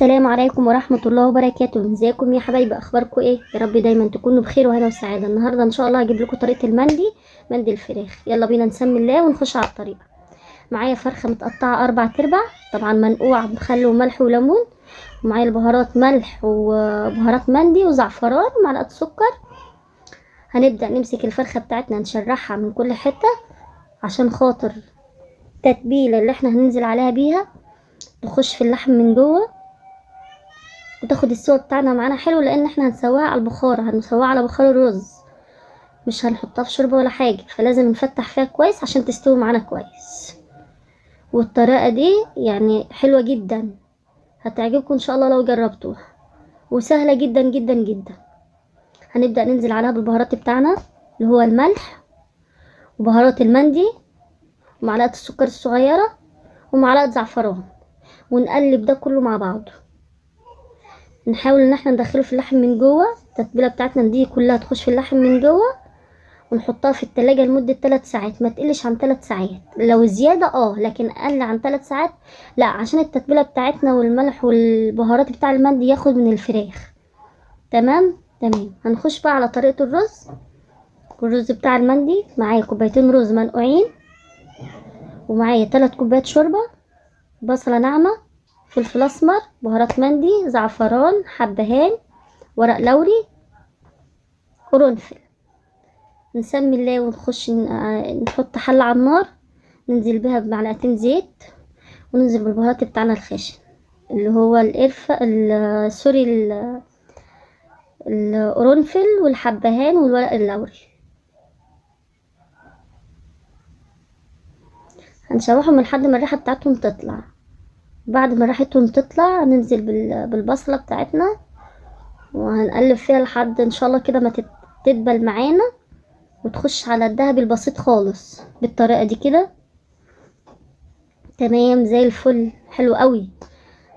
السلام عليكم ورحمة الله وبركاته. ازيكم يا حبايبي؟ اخباركم ايه؟ يا رب دايما تكونوا بخير وهنا وسعادة. النهاردة ان شاء الله هجيب لكم طريقة مندي الفراخ. يلا بينا نسمي الله ونخش على الطريقة. معايا فرخة متقطعة 4/4، طبعا منقوعة بخل وملح وليمون. ومعايا البهارات ملح وبهارات مندي وزعفران ومعلقة سكر. هنبدأ نمسك الفرخة بتاعتنا نشرحها من كل حتة عشان خاطر التتبيلة اللي احنا هننزل عليها بيها تخش في اللحم من جوه وتاخد السوا بتاعنا معانا حلو، لان احنا هنسويها على البخار، هنسويها على بخار الرز، مش هنحطها في شوربه ولا حاجه، فلازم نفتح فيها كويس عشان تستوي معانا كويس. والطريقه دي يعني حلوه جدا، هتعجبكم ان شاء الله لو جربتوها، وسهله جدا جدا جدا. هنبدا ننزل عليها بالبهارات بتاعنا اللي هو الملح وبهارات المندي ومعلقه السكر الصغيره ومعلقه زعفران، ونقلب ده كله مع بعضه. نحاول ان احنا ندخله في اللحم من جوه، التتبيله بتاعتنا دي كلها تخش في اللحم من جوه، ونحطها في التلاجة لمدة 3 ساعات، ما تقلش عن 3 ساعات. لو زيادة لكن اقل عن 3 ساعات لا، عشان التتبيله بتاعتنا والملح والبهارات بتاع المندي ياخد من الفراخ. تمام. هنخش بقى على طريقة الرز بتاع المندي. معايا كوبايتين رز منقوعين، ومعايا 3 كوبايات شوربة، بصلة ناعمة، فلفل اسمر، بهارات مندي، زعفران، حبهان، ورق لوري، قرنفل. نسمي الله ونخش نحط حلة على النار، ننزل بها بمعلقتين زيت، وننزل بالبهارات بتاعنا الخشن اللي هو القرفة سوري القرنفل والحبهان والورق اللوري. هنشوحهم لحد ما الريحة بتاعتهم تطلع. بعد ما ريحتهم تطلع ننزل بالبصلة بتاعتنا، وهنقلب فيها لحد ان شاء الله كده ما تدبل معانا وتخش على الدهب البسيط خالص بالطريقة دي كده. تمام زي الفل، حلو قوي.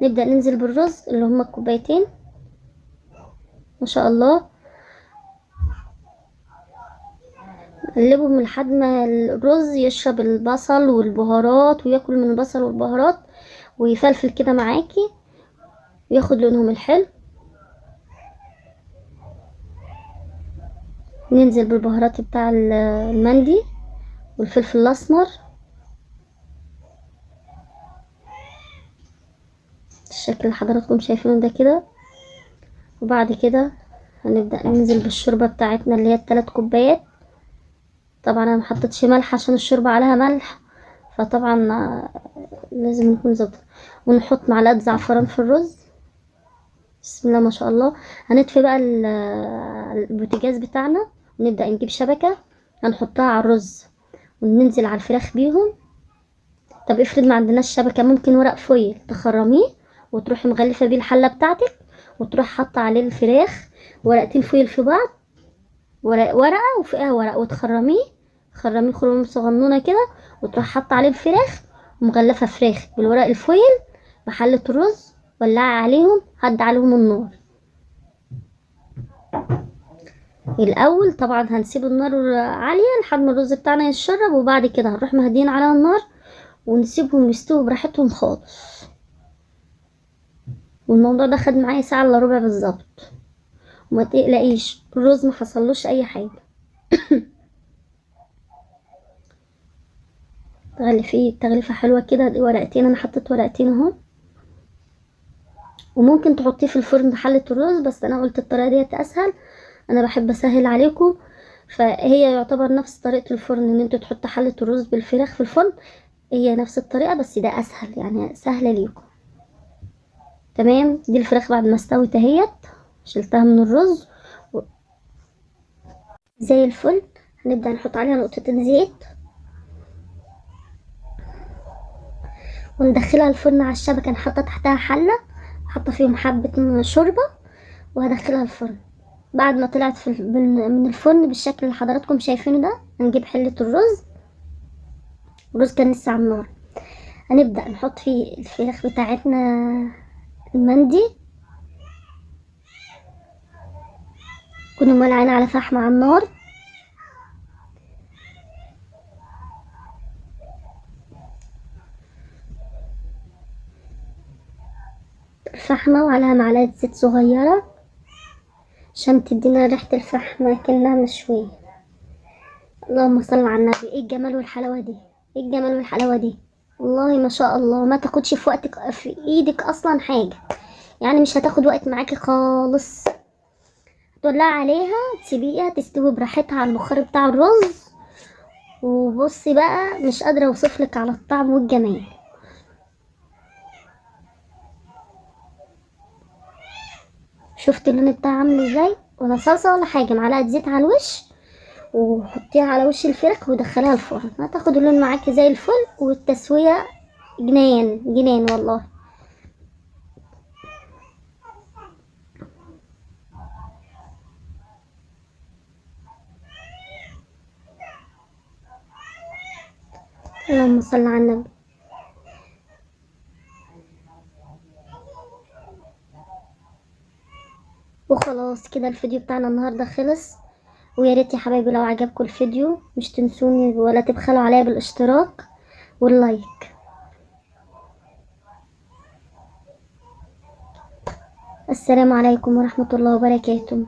نبدأ ننزل بالرز اللي هما الكوبايتين ما شاء الله، نقلبهم لحد ما الرز يشرب البصل والبهارات وياكل من البصل والبهارات ويفلفل كده معاكي وياخد لونهم الحلو. ننزل بالبهارات بتاع المندي والفلفل الاسمر، الشكل اللي حضراتكم شايفينه ده كده. وبعد كده هنبدأ ننزل بالشوربة بتاعتنا اللي هي ال3 كوبايات. طبعا انا محطتش ملح عشان الشوربة عليها ملح، فطبعا لازم نكون ظابطة. ونحط معلقة زعفران في الرز. بسم الله ما شاء الله. هنطفي بقى البوتاجاز بتاعنا ونبدأ نجيب شبكة هنحطها على الرز وننزل على الفراخ بيهم. طب افرض ما عندناش شبكة، ممكن ورق فويل تخرميه وتروحي مغلفة بيه الحلة بتاعتك، وتروح حاطة عليه الفراخ، ورقتين فويل في بعض، ورقة وفوقها ورقة، وتخرميه خرم صغنونة كده، وتروح حاطة عليه الفراخ ومغلفة فراخ بالورق الفويل بحلة الرز، ولعي عليهم، هد عليهم النار. الاول طبعا هنسيب النار عالية لحد ما الرز بتاعنا يتشرب، وبعد كده هنروح مهدين على النار ونسيبهم يستووا براحتهم خالص. والموضوع ده خد معايا ساعة الا ربع بالظبط، وما تقلقيش الرز ما حصلوش اي حاجة. تغلفيه تغليفة حلوة كده. دي ورقتين، انا حطيت ورقتين اهو. وممكن تحطيه في الفرن بحلة الرز، بس انا قلت الطريقة ديت اسهل، انا بحب اسهل عليكم. فهي يعتبر نفس طريقة الفرن، ان انتوا تحطوا حلة الرز بالفراخ في الفرن، هي نفس الطريقة، بس ده اسهل يعني سهلة ليكم. تمام. دي الفراخ بعد ما استوت اهيت، شلتها من الرز زي الفل. هنبدأ نحط عليها نقطتين زيت وندخلها الفرن على الشبكة. انا حاطة تحتها حلة، حاطة فيهم حبة شوربة، وهدخلها الفرن. بعد ما طلعت من الفرن بالشكل اللي حضراتكم شايفينه ده، هنجيب حلة الرز كان لسه على النار، هنبدأ نحط فيه الفراخ بتاعتنا المندي، كنا مولعين على فحم على النار. فحمة وعليها معلقة زيت صغيرة عشان تدينا ريحة الفحم كأنها مشوية. اللهم صل على النبي، ايه الجمال والحلاوة دي، ايه الجمال والحلاوة دي، والله ما شاء الله. ما تاخدش في وقتك في ايدك اصلا حاجة، يعني مش هتاخد وقت معاكي خالص. تولعي عليها تسيبيها تستوي براحتها على البخار بتاع الرز. وبصي بقى مش قادرة اوصفلك على الطعم والجمال. شفت اللون بتاعها عامل ازاي، ولا صلصة ولا حاجة، معلقة زيت على الوش وحطيها على وش الفراخ ودخليها الفرن، هتاخد اللون معاكي زي الفل. والتسوية جنان جنان والله. اللهم صل على النبي. وخلاص كده الفيديو بتاعنا النهاردة خلص. ويا ريت يا حبايبي لو عجبكم الفيديو مش تنسوني ولا تبخلوا عليا بالاشتراك واللايك. السلام عليكم ورحمة الله وبركاته.